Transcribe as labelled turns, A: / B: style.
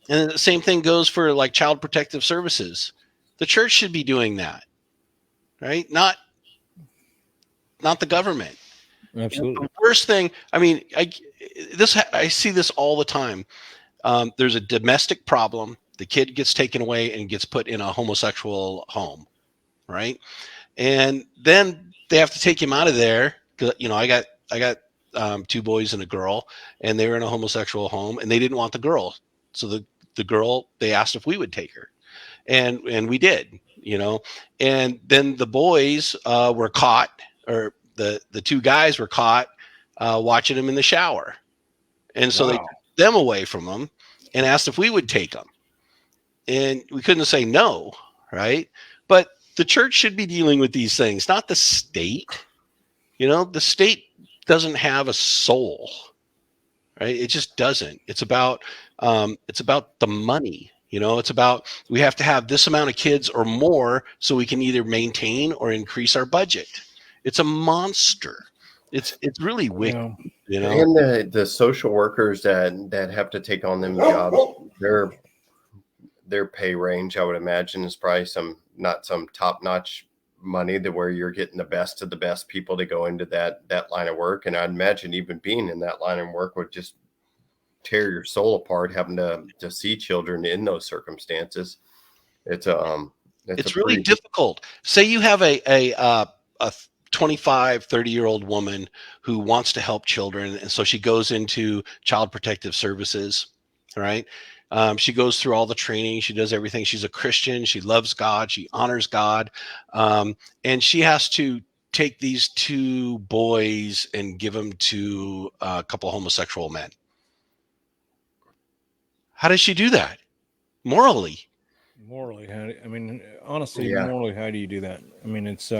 A: And the same thing goes for like child protective services. The church should be doing that, right? Not the government.
B: Absolutely.
A: The worst thing, I mean, I see this all the time. There's a domestic problem. The kid gets taken away and gets put in a homosexual home, right? And then they have to take him out of there. You know, I got two boys and a girl, and they were in a homosexual home, and they didn't want the girl. So the girl, they asked if we would take her, and we did. You know, and then the boys were caught, or the two guys were caught watching him in the shower, and so they
B: Wow.
A: took them away from him and asked if we would take them, and we couldn't say no, right? But the church should be dealing with these things, not the state. You know, the state doesn't have a soul, right? It just doesn't. It's about the money. You know, it's about we have to have this amount of kids or more so we can either maintain or increase our budget. It's a monster. It's really wicked.
B: Yeah.
A: You know,
C: And the social workers that have to take on them jobs, their pay range, I would imagine, is probably not some top notch money that where you're getting the best of the best people to go into that line of work. And I'd imagine even being in that line of work would just tear your soul apart, having to see children in those circumstances. It's it's a
A: it's really
C: pretty
A: difficult. Say you have a 25, 30-year-old woman who wants to help children, and so she goes into child protective services, right? She goes through all the training. She does everything. She's a Christian. She loves God. She honors God. And she has to take these two boys and give them to a couple homosexual men. How does she do that? Morally.
B: Morally, I mean, honestly,
C: yeah.
B: morally, how do you do that? I mean, it's